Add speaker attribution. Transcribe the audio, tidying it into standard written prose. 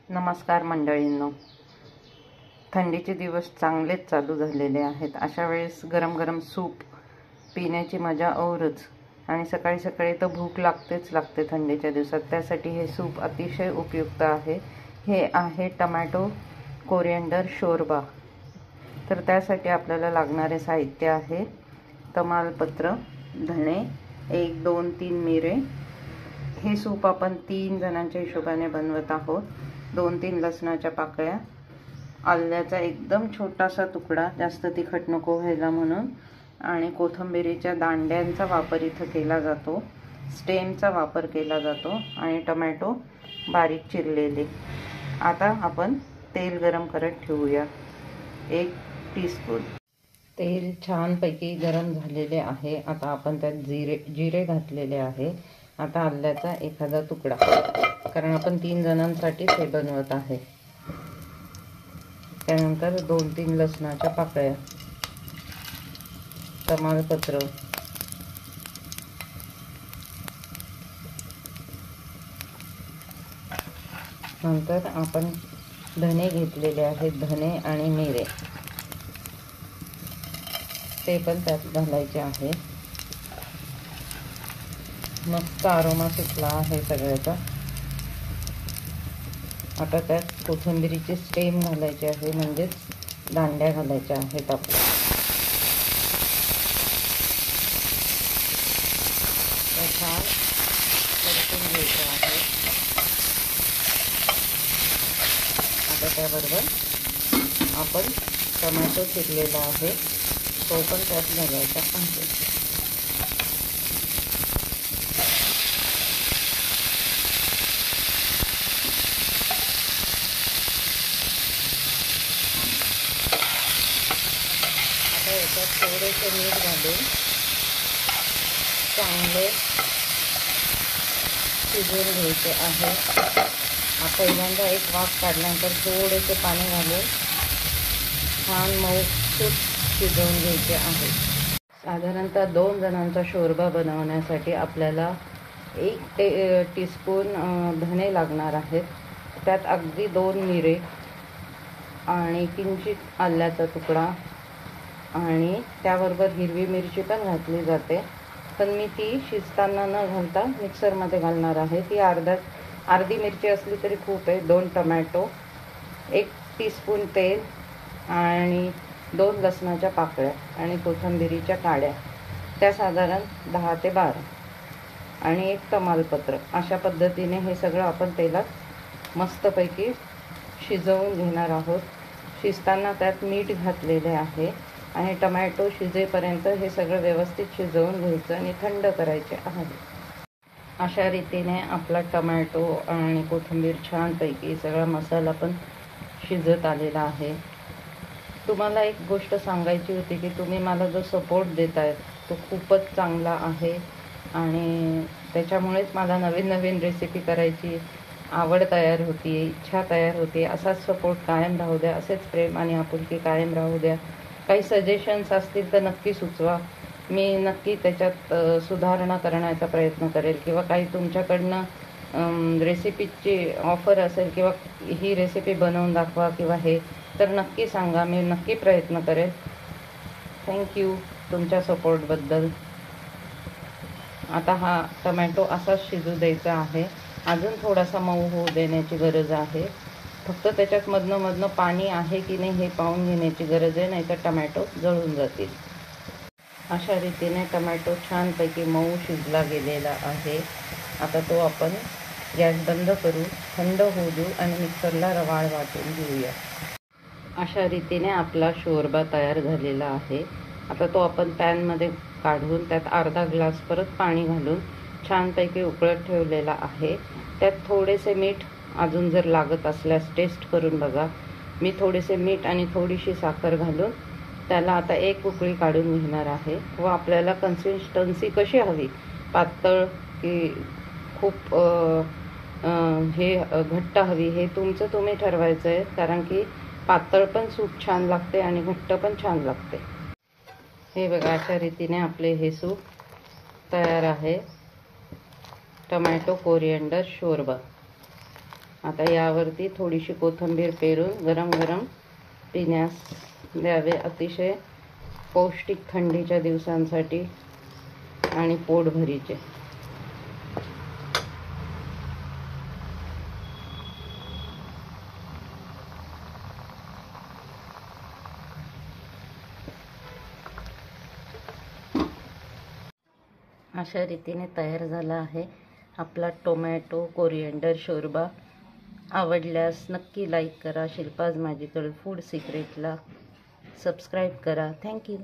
Speaker 1: नमस्कार मंडळींनो, थंडीचे दिवस चांगलेच चालू झालेले आहेत। अशा वेळेस गरम गरम सूप पिण्याची मजा औरच। आणि सकाळी सकाळी तर भूक लागतेच लागते थंडीच्या दिवसात। त्यासाठी हे सूप अतिशय उपयुक्त आहे। हे आहे टोमॅटो कोरिएंडर शोरबा। तर त्यासाठी आपल्याला लागणारे साहित्य आहे तमालपत्र, धणे, 1 2 3 मिरे। हे सूप आपण 3 जणांच्या हिशोबाने बनवत आहोत। 2-3 लसणाच्या पाकळ्या, आल्याचा एकदम छोटासा तुकडा, जास्त तिखट नको व्हायला म्हणून, आणि कोथिंबीरीच्या दांड्यांचा वापर इथं केला जातो, स्टेमचा वापर केला जातो, आणि टोमॅटो बारीक चिरलेले। आता आपण तेल गरम करत ठेवूया। 1 टीस्पून तेल छानपैकी गरम झालेले आहे। आता आपण त्यात जिरे घातलेले आहे। आता आल्याचा एखादा तुकडा, कारण आपण 3 जणांसाठी हे बनवत आहे। त्यानंतर 2-3 लसणाच्या पाकळ्या, तमालपत्र, नंतर आपण धणे घेतलेले आहेत, धणे आणि मिरे ते पण त्यात घालायचे आहे। मस्त आरोमा सुटला आहे सगळ्याचा। आता त्यात कोथिंबीरीची स्टेम घालायची आहे, म्हणजेच दांड्या घालायच्या आहेत आपल्या। छान परतून घ्यायचं आहे। आता त्याबरोबर आपण टोमॅटो चिरलेला आहे तो पण त्यात घालायचा आहे। याच्यात थोडेसे मीठ घालून चांगले शिजवून घ्यायचे आहे। पहिल्यांदा एक वाफ काढल्यानंतर थोडेसे पाणी घालून छान मऊसूत शिजवून घ्यायचे आहे। साधारणतः 2 जणांचा शोरबा बनवण्यासाठी आपल्याला 1 टीस्पून धणे लागणार आहेत। त्यात अगदी 2 मिरे आणि किंचित आल्याचा तुकडा, आणि त्याबरोबर हिरवी मिरची पण घातली जाते, पण मी ती शिजताना न घालता मिक्सरमध्ये घालणार आहे। ती अर्धी मिरची असली तरी खूप आहे। 2 टोमॅटो, 1 टीस्पून तेल, आणि 2 लसणाच्या पाकळ्या आणि कोथिंबीरीच्या काड्या, त्या साधारण 10 ते 12, आणि 1 तमालपत्र। अशा पद्धतीने हे सगळं आपण तेलात मस्तपैकी शिजवून घेणार आहोत। शिजताना त्यात मीठ घातलेले आहे, आणि टोमॅटो शिजेपर्यंत हे सगळं व्यवस्थित शिजवून घ्यायचं आणि थंड करायचे आहे। अशा रीतीने आपला टोमॅटो आणि कोथिंबीर छानपैकी सगळा मसाला पण शिजत आलेला आहे। तुम्हाला एक गोष्ट सांगायची होती की तुम्ही मला जो सपोर्ट देताय तो खूपच चांगला आहे, आणि त्याच्यामुळेच मला नवीन नवीन रेसिपी करायची आवड तयार होती, इच्छा तयार होती। असाच सपोर्ट कायम राहू द्या, असेच प्रेम आणि आपुलकी कायम राहू द्या। काही सजेशन्स असतील तर नक्की सुचवा, मी नक्की त्याच्यात सुधारणा करण्याचा प्रयत्न करेल, किंवा काही तुमच्याकडनं रेसिपीची ऑफर असेल, किंवा ही रेसिपी बनवून दाखवा किंवा हे, तर नक्की सांगा, मी नक्की प्रयत्न करेल। थँक्यू तुमच्या सपोर्टबद्दल। आता हा टोमॅटो असाच शिजू द्यायचा आहे, अजून थोडासा मऊ होऊ देण्याची गरज आहे। फक्त त्याच्यात मधनं पाणी आहे की नाही हे पाहून घेण्याची गरज आहे, नाहीतर टोमॅटो जळून जातील। अशा रीतीने टोमॅटो छानपैकी मऊ शिजला गेलेला आहे। आता तो आपण गॅस बंद करू, थंड होऊ देऊ, आणि मिक्सरला रवाळ वाटून घेऊया। अशा रीतीने आपला शोरबा तयार झालेला आहे। आता तो आपण पॅनमध्ये काढून त्यात अर्धा ग्लास परत पाणी घालून छानपैकी उकळत ठेवलेला आहे। त्यात थोडेसे मीठ अजून जर लागत असल्यास टेस्ट करून बघा। मी थोडेसे मीठ आणि थोडीशी साखर घालून त्याला आता एक उकळी काढून घेणार आहे। व आपल्याला कन्सिस्टन्सी कशी हवी, पातळ की खूप हे घट्ट हवी, हे तुमचं तुम्ही ठरवायचं आहे, कारण की पातळ पण सूप छान लागते आणि घट्ट पण छान लागते। हे बघा, अशा रीतीने आपले हे सूप तयार आहे, टोमॅटो कोरिएंडर शोरबा। आता यावरती थोडीशी कोथिंबीर पेरून गरम गरम पिण्यास द्यावे. अतिशय पौष्टिक थंडीच्या दिवसांसाठी आणि पोटभरीचे. अशा रीतीने तयार झाला आहे आपला टोमॅटो कोरिएंडर शोरबा. आवडल्यास नक्की लाईक करा. शिल्पाज मॅजिकल फूड सिक्रेटला सबस्क्राईब करा. थँक्यू.